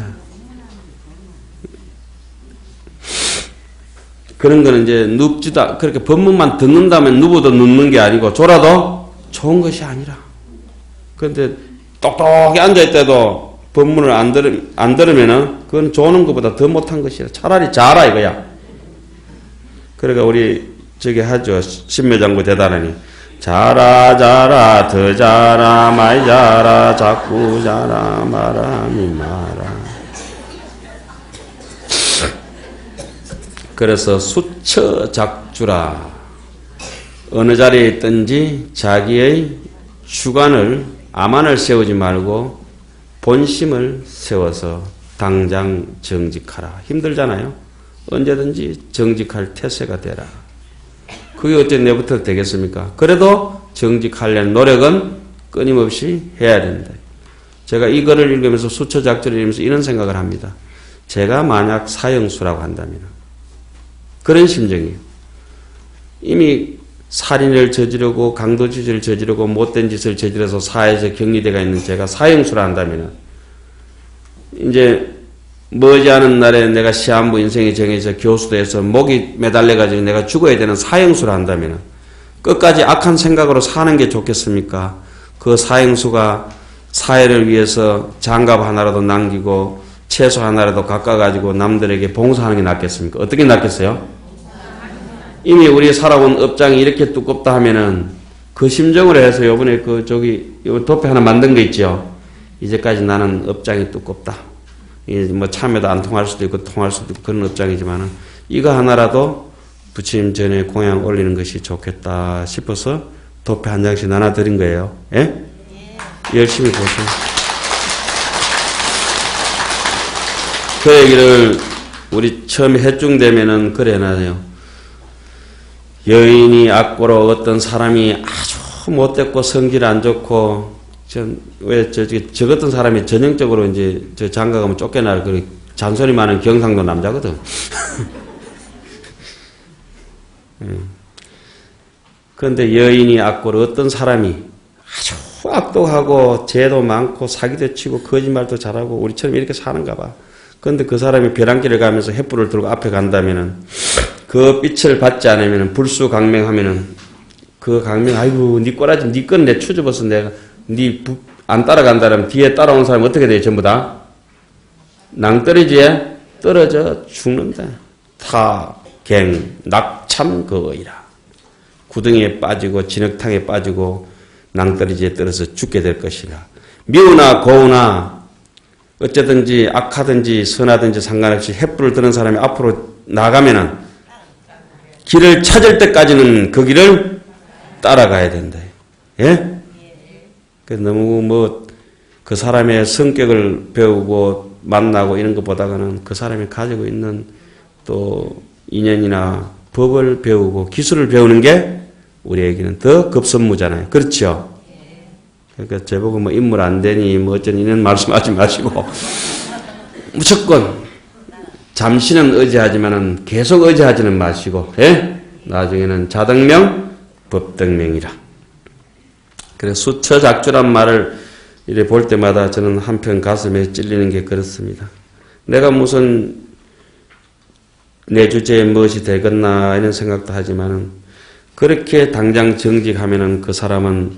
그런 거는 이제 눕지도, 그렇게 법문만 듣는다면 누워도 눕는 게 아니고, 졸아도 좋은 것이 아니라. 그런데 똑똑히 앉아있대도 법문을 안 들으면은, 그건 조는 것보다 더 못한 것이라. 차라리 자라, 이거야. 그러니까 우리, 저기 하죠. 신묘장구 대단하니. 자라, 자라, 더 자라, 많이 자라, 자꾸 자라, 말아미 마라. 그래서 수처작주라. 어느 자리에 있든지 자기의 주관을, 암안을 세우지 말고 본심을 세워서 당장 정직하라. 힘들잖아요. 언제든지 정직할 태세가 되라. 그게 어째 내부터 되겠습니까? 그래도 정직하려는 노력은 끊임없이 해야 된다. 제가 이 글을 읽으면서 수처작주를 읽으면서 이런 생각을 합니다. 제가 만약 사형수라고 한다면 그런 심정이에요. 이미 살인을 저지르고 강도짓을 저지르고 못된 짓을 저질러서 사회에서 격리되어 있는 제가 사형수라 한다면 이제 머지않은 날에 내가 시한부 인생이 정해져 교수도에서 목이 매달려가지고 내가 죽어야 되는 사형수라 한다면 끝까지 악한 생각으로 사는 게 좋겠습니까? 그 사형수가 사회를 위해서 장갑 하나라도 남기고 채소 하나라도 깎아가지고 남들에게 봉사하는 게 낫겠습니까? 어떻게 낫겠어요? 이미 우리 살아온 업장이 이렇게 두껍다 하면은 그 심정으로 해서 요번에 요 도표 하나 만든 거 있죠? 이제까지 나는 업장이 두껍다. 뭐 참여도 안 통할 수도 있고 통할 수도 있고 그런 업장이지만은 이거 하나라도 부처님 전에 공양 올리는 것이 좋겠다 싶어서 도표 한 장씩 나눠드린 거예요. 예? 열심히 보세요. 그 얘기를 우리 처음에 해중되면은 그래 놔요. 여인이 악고로 어떤 사람이 아주 못됐고 성질 안 좋고 저 같은 사람이 전형적으로 이제 저 장가 가면 쫓겨날 그 잔소리 많은 경상도 남자거든. 그런데 여인이 악고로 어떤 사람이 아주 악독하고 죄도 많고 사기도 치고 거짓말도 잘하고 우리처럼 이렇게 사는가 봐. 그런데 그 사람이 벼랑길을 가면서 횃불을 들고 앞에 간다면은 그 빛을 받지 않으면은 불수강맹하면은 그 강명 아이고 니 꼬라지 니 건 내 추접어서 내가 니 안 따라간다면 뒤에 따라온 사람이 어떻게 돼요? 전부 다 낭떠러지에 떨어져 죽는다. 타갱 낙참 그이라. 구덩이에 빠지고 진흙탕에 빠지고 낭떠러지에 떨어져 죽게 될 것이라. 미우나 고우나 어쨌든지 악하든지 선하든지 상관없이 횃불을 드는 사람이 앞으로 나가면은 길을 찾을 때까지는 그 길을 따라가야 된다. 예? 너무 그 사람의 성격을 배우고 만나고 이런 것보다는 그 사람이 가지고 있는 또 인연이나 법을 배우고 기술을 배우는 게 우리에게는 더 급선무잖아요. 그렇죠? 그러니까 제보고 뭐 인물 안 되니 뭐 어쩐 이런 말씀하지 마시고 무조건 잠시는 의지하지만은 계속 의지하지는 마시고, 예? 나중에는 자등명, 법등명이라. 그래서 수처작주란 말을 이래 볼 때마다 저는 한편 가슴에 찔리는 게 그렇습니다. 내가 무슨 내 주제에 무엇이 되겠나 이런 생각도 하지만은 그렇게 당장 정직하면은 그 사람은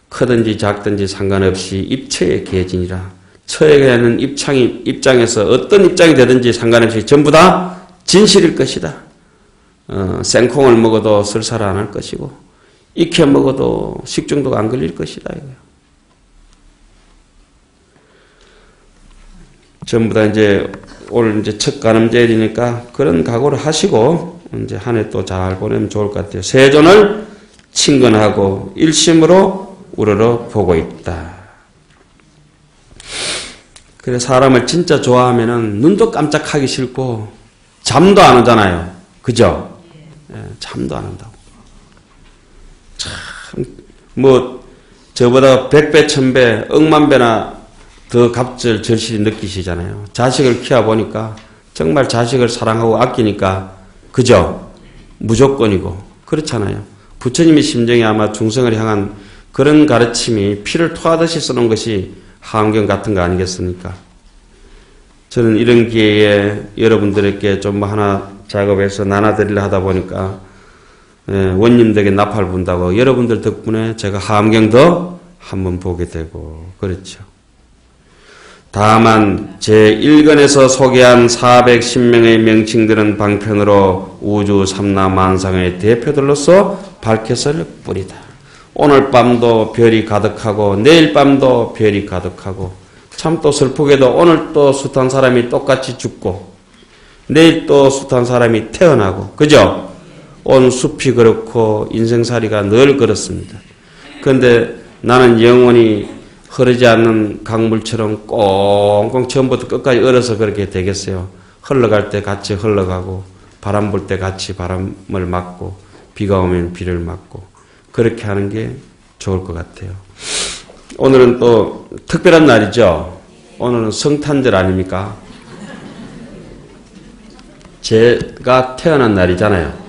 크든지 작든지 상관없이 입처의 계진이라. 처해야 하는 입장에서 어떤 입장이 되든지 상관없이 전부 다 진실일 것이다. 생콩을 먹어도 설사를 안 할 것이고 익혀 먹어도 식중독 안 걸릴 것이다. 이거예요. 전부 다 이제 오늘 이제 첫 간음제일이니까 그런 각오를 하시고 이제 한 해 또 잘 보내면 좋을 것 같아요. 세존을 친근하고 일심으로 우러러 보고 있다. 그래 사람을 진짜 좋아하면은 눈도 깜짝하기 싫고 잠도 안 오잖아요. 그죠? 예, 잠도 안 온다고. 참 뭐 저보다 100배, 1000배, 억만 배나 더 절실히 느끼시잖아요. 자식을 키워보니까 정말 자식을 사랑하고 아끼니까 그죠? 무조건이고 그렇잖아요. 부처님의 심정이 아마 중생을 향한 그런 가르침이 피를 토하듯이 쓰는 것이 하엄경 같은 거 아니겠습니까? 저는 이런 기회에 여러분들에게 좀 하나 작업해서 나눠드리려 하다 보니까 원님들에게 나팔 분다고 여러분들 덕분에 제가 하엄경도 한번 보게 되고 그렇죠. 다만 제1권에서 소개한 410명의 명칭들은 방편으로 우주 삼라만상의 대표들로서 밝혀질 뿐이다. 오늘 밤도 별이 가득하고 내일 밤도 별이 가득하고 참 또 슬프게도 오늘 또 숱한 사람이 똑같이 죽고 내일 또 숱한 사람이 태어나고 그죠? 온 숲이 그렇고 인생살이가 늘 그렇습니다. 그런데 나는 영원히 흐르지 않는 강물처럼 꽁꽁 처음부터 끝까지 얼어서 그렇게 되겠어요. 흘러갈 때 같이 흘러가고 바람 불 때 같이 바람을 맞고 비가 오면 비를 맞고 그렇게 하는 게 좋을 것 같아요. 오늘은 또 특별한 날이죠. 오늘은 성탄절 아닙니까? 제가 태어난 날이잖아요.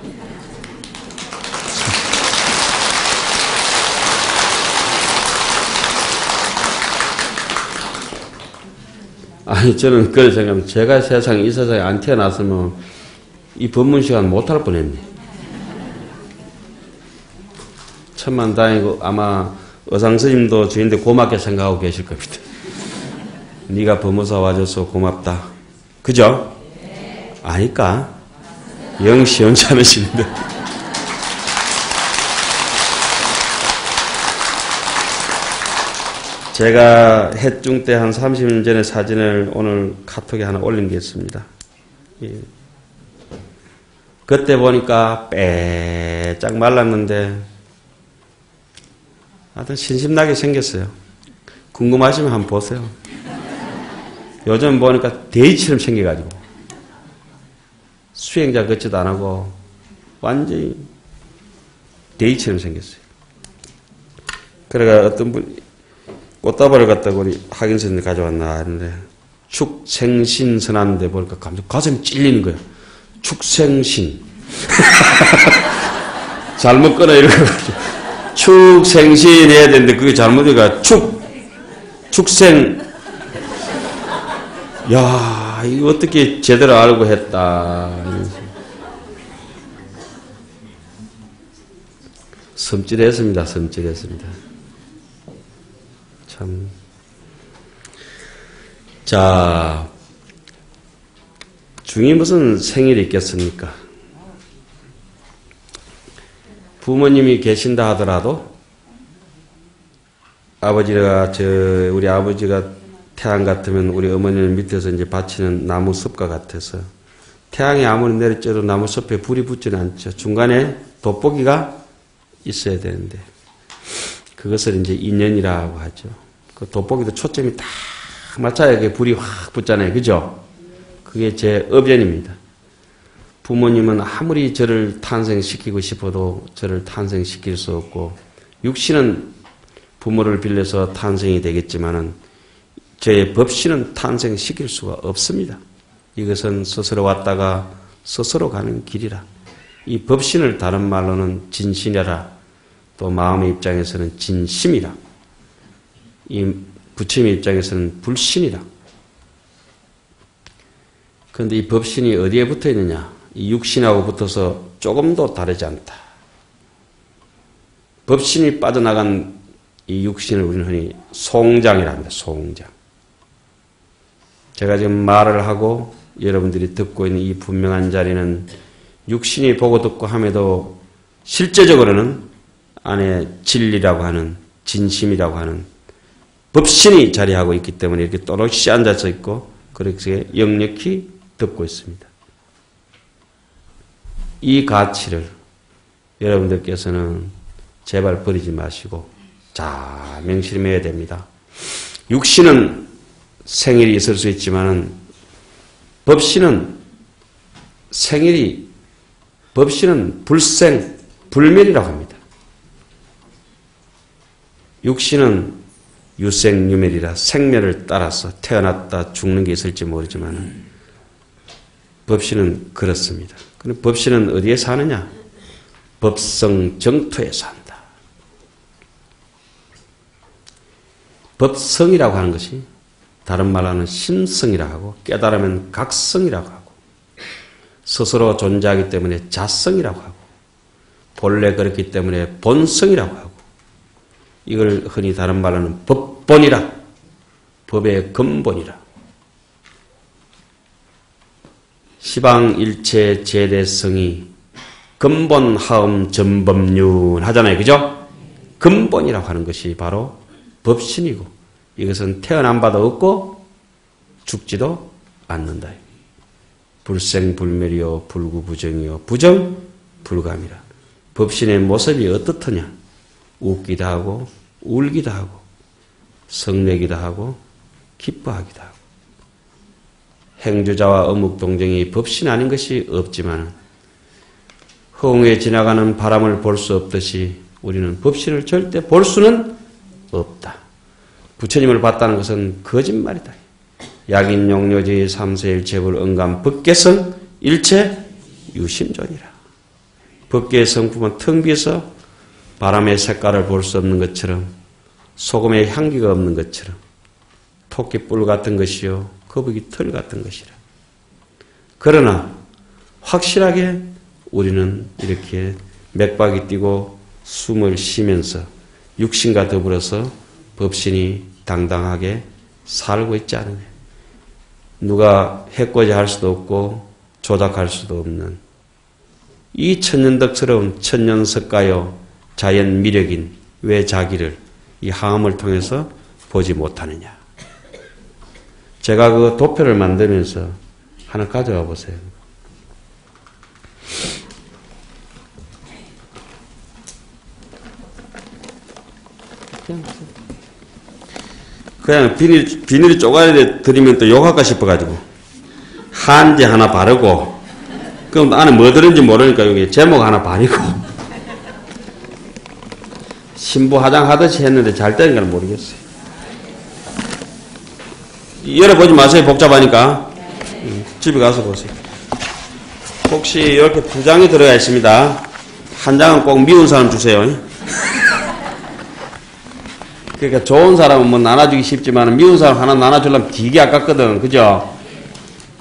아니 저는 그런 생각합니다. 제가 이 세상에 안 태어났으면 이 법문 시간 못할 뻔했네. 천만다행이고 아마 의상스님도 저인데 고맙게 생각하고 계실 겁니다. 네가 법무사 와줘서 고맙다. 그죠? 아니까 영 시원찮으시는데. 제가 해중 때 한 30년 전에 사진을 오늘 카톡에 하나 올린 게 있습니다. 예. 그때 보니까 빼짝 말랐는데 하여튼 신심나게 생겼어요. 궁금하시면 한번 보세요. 요즘 보니까 데이처럼 생겨가지고 수행자 같지도 안 하고 완전히 데이처럼 생겼어요. 그래가 어떤 분 꽃다발을 갖다가 우리 학인선생님 가져왔나 하는데 축생신 선하는데 보니까 가슴이 찔리는 거예요. 축생신 잘못 꺼내 이렇게 축생신 해야 되는데 그게 잘못이가 축생 야 이거 어떻게 제대로 알고 했다. 섬찟했습니다. 섬찟했습니다. 참. 자, 중이 무슨 생일이 있겠습니까? 부모님이 계신다 하더라도 우리 아버지가 태양 같으면 우리 어머니를 밑에서 이제 받치는 나무 숲과 같아서 태양이 아무리 내리쬐도 나무 숲에 불이 붙지는 않죠. 중간에 돋보기가 있어야 되는데 그것을 이제 인연이라고 하죠. 그 돋보기도 초점이 딱 맞춰야 불이 확 붙잖아요. 그죠? 그게 제 업연입니다. 부모님은 아무리 저를 탄생시키고 싶어도 저를 탄생시킬 수 없고 육신은 부모를 빌려서 탄생이 되겠지만은 저의 법신은 탄생시킬 수가 없습니다. 이것은 스스로 왔다가 스스로 가는 길이라. 이 법신을 다른 말로는 진신이라 또 마음의 입장에서는 진심이라 이 부처님의 입장에서는 불신이라. 그런데 이 법신이 어디에 붙어 있느냐? 이 육신하고 붙어서 조금도 다르지 않다. 법신이 빠져나간 이 육신을 우리는 흔히 송장이라 합니다. 송장. 제가 지금 말을 하고 여러분들이 듣고 있는 이 분명한 자리는 육신이 보고 듣고 함에도 실제적으로는 안에 진리라고 하는 진심이라고 하는 법신이 자리하고 있기 때문에 이렇게 또렷이 앉아서 있고 그렇게 역력히 덮고 있습니다. 이 가치를 여러분들께서는 제발 버리지 마시고 잘 명심해야 됩니다. 육신은 생일이 있을 수 있지만은 법신은 법신은 불생, 불멸이라고 합니다. 육신은 유생유멸이라 생멸을 따라서 태어났다 죽는 게 있을지 모르지만 법신은 그렇습니다. 그럼 법신은 어디에 사느냐? 법성 정토에 산다. 법성이라고 하는 것이 다른 말로는 심성이라고 하고 깨달으면 각성이라고 하고 스스로 존재하기 때문에 자성이라고 하고 본래 그렇기 때문에 본성이라고 하고 이걸 흔히 다른 말로는 법본이라 법의 근본이라 시방일체 제대성이 근본 하음 전법륜 하잖아요. 그죠? 근본이라고 하는 것이 바로 법신이고 이것은 태어난 바도 없고 죽지도 않는다. 불생불멸이요 불구부정이요 부정불감이라. 법신의 모습이 어떻더냐? 웃기도 하고 울기도 하고 성내기도 하고 기뻐하기도 하고 행주자와 어묵동정이 법신 아닌 것이 없지만 허공에 지나가는 바람을 볼 수 없듯이 우리는 법신을 절대 볼 수는 없다. 부처님을 봤다는 것은 거짓말이다. 약인용료지 삼세일체불 응감 법계성 일체 유심존이라. 법계의 성품은 텅 비어서 바람의 색깔을 볼 수 없는 것처럼 소금의 향기가 없는 것처럼 토끼뿔 같은 것이요 거북이 털 같은 것이라. 그러나 확실하게 우리는 이렇게 맥박이 뛰고 숨을 쉬면서 육신과 더불어서 법신이 당당하게 살고 있지 않느냐. 누가 해코지 할 수도 없고 조작할 수도 없는 이 천년덕스러운 천년석가요 자연 미력인 왜 자기를 이 항암을 통해서 보지 못하느냐. 제가 그 도표를 만들면서 하나 가져와 보세요. 그냥 비닐이 쪼가리에 들이면 또 욕할까 싶어가지고 한지 하나 바르고 그럼 안에 뭐 들은지 모르니까 여기 제목 하나 바르고 신부 화장하듯이 했는데 잘 되는 건 모르겠어요. 열어보지 마세요. 복잡하니까. 집에 가서 보세요. 혹시 이렇게 2장이 들어가 있습니다. 한 장은 꼭 미운 사람 주세요. 그러니까 좋은 사람은 뭐 나눠주기 쉽지만 미운 사람 하나 나눠주려면 되게 아깝거든. 그죠?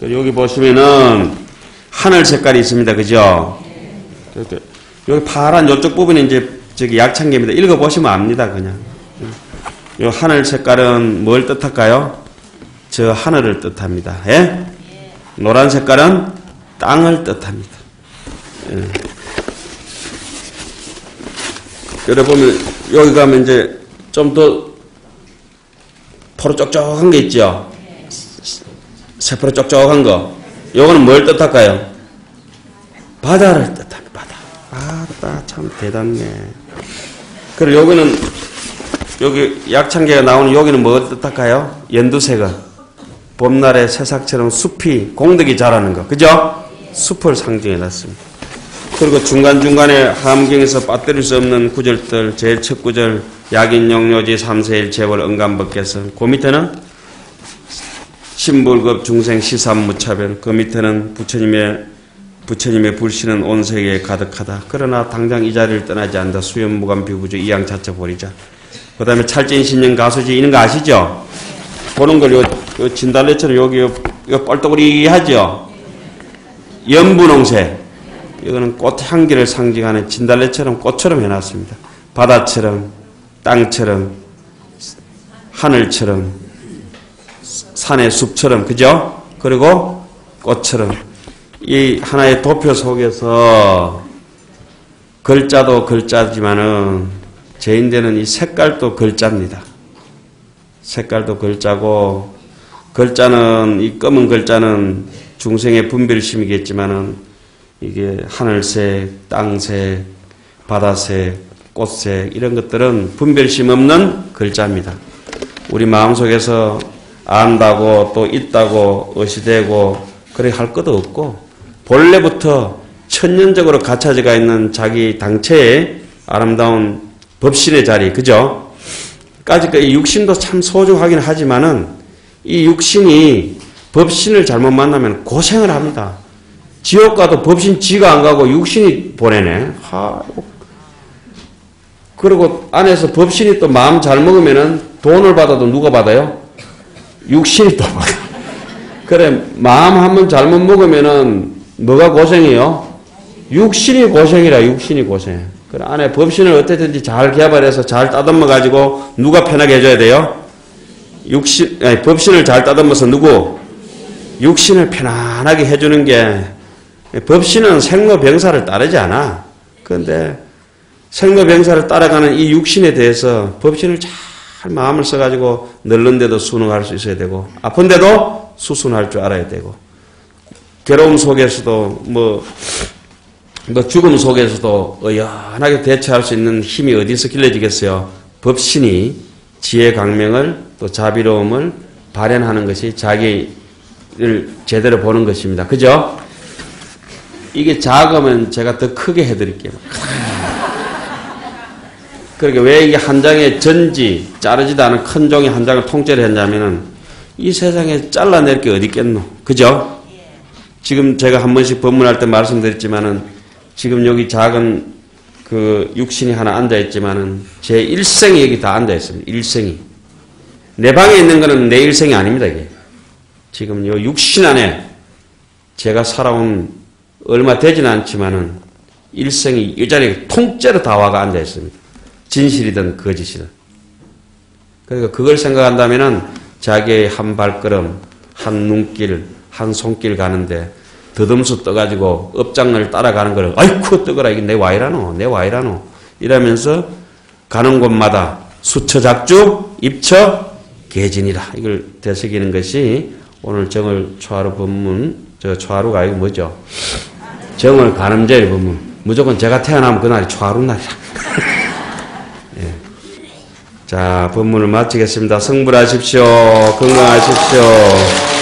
여기 보시면은 하늘 색깔이 있습니다. 그죠? 여기 파란 이쪽 부분이 이제 저기 약창계입니다. 읽어보시면 압니다. 그냥. 요 하늘 색깔은 뭘 뜻할까요? 저 하늘을 뜻합니다. 예? 노란 색깔은 땅을 뜻합니다. 예. 여러분 여기 가면 이제 좀 더 포로 쩍쩍한 게 있죠? 세포로 쩍쩍한 거. 요거는 뭘 뜻할까요? 바다를 뜻합니다. 바다. 아, 참 대단해. 그리고 여기는 여기 약창계가 나오는 여기는 뭐 뜻할까요? 연두색은 봄날의 새싹처럼 숲이 공덕이 자라는 거. 그죠? 숲을 상징해 놨습니다. 그리고 중간중간에 함경에서 빠뜨릴 수 없는 구절들 제일 첫 구절 약인용료지 삼세일체벌 응감법계성 그 밑에는 신불급 중생 시삼무차별 그 밑에는 부처님의 불신은 온 세계에 가득하다. 그러나 당장 이 자리를 떠나지 않는다. 수연무감 비구주 이양 자체 버리자. 그 다음에 찰진신령 가수지 이런 거 아시죠? 보는 걸 요 진달래처럼 여기 뻘떡우리하죠? 연분홍색. 이거는 꽃향기를 상징하는 진달래처럼 꽃처럼 해놨습니다. 바다처럼, 땅처럼, 하늘처럼, 산의 숲처럼, 그죠? 그리고 꽃처럼. 이 하나의 도표 속에서 글자도 글자지만은 제인되는 이 색깔도 글자입니다. 색깔도 글자고 글자는, 이 검은 글자는 중생의 분별심이겠지만은 이게 하늘색, 땅색, 바다색, 꽃색 이런 것들은 분별심 없는 글자입니다. 우리 마음속에서 안다고 또 있다고 의시되고 그래 할 것도 없고 본래부터 천년적으로 갖춰져가 있는 자기 당체의 아름다운 법신의 자리, 그죠? 까짓 육신도 참 소중하긴 하지만은 이 육신이 법신을 잘못 만나면 고생을 합니다. 지옥 가도 법신 지가 안 가고 육신이 보내네. 그리고 안에서 법신이 또 마음 잘 먹으면은 돈을 받아도 누가 받아요? 육신이 또 받아요. 그래, 마음 한번 잘못 먹으면은 뭐가 고생이요? 육신이 고생이라, 육신이 고생. 그래, 안에 법신을 어떻게든지 잘 개발해서 잘 따듬어 가지고 누가 편하게 해줘야 돼요? 법신을 잘 따듬어서 누구? 육신을 편안하게 해주는 게, 법신은 생로병사를 따르지 않아. 그런데 생로병사를 따라가는 이 육신에 대해서 법신을 잘 마음을 써가지고 늙는데도 순응할 수 있어야 되고 아픈데도 수순할 줄 알아야 되고 괴로움 속에서도 뭐 죽음 속에서도 의연하게 대처할 수 있는 힘이 어디서 길러지겠어요? 법신이 지혜 강명을 또 자비로움을 발현하는 것이 자기를 제대로 보는 것입니다. 그죠? 이게 작으면 제가 더 크게 해드릴게요. 그러니까 왜 이게 한 장의 전지, 자르지도 않은 큰 종이 한 장을 통째로 했냐면은 이 세상에 잘라낼 게 어디 있겠노? 그죠? 지금 제가 한 번씩 법문할 때 말씀드렸지만은 지금 여기 작은 그 육신이 하나 앉아있지만은 제 일생이 여기 다 앉아있습니다. 일생이. 내 방에 있는 거는 내 일생이 아닙니다, 이게. 지금 요 육신 안에 제가 살아온 얼마 되지는 않지만은 일생이 이 자리에 통째로 다 와가 앉아있습니다. 진실이든 거짓이든. 그러니까 그걸 생각한다면은 자기의 한 발걸음, 한 눈길, 한 손길 가는데 더듬수 떠가지고 업장을 따라가는 거를 아이쿠 떠거라 이게 내 와이라노 내 와이라노 이러면서 가는 곳마다 수처작주 입처 개진이라 이걸 되새기는 것이 오늘 정월 초하루 법문 초하루가 아니고 뭐죠? 정월 간음절 법문. 무조건 제가 태어나면 그날이 초하루 날이라. 예. 자, 법문을 마치겠습니다. 성불하십시오. 건강하십시오.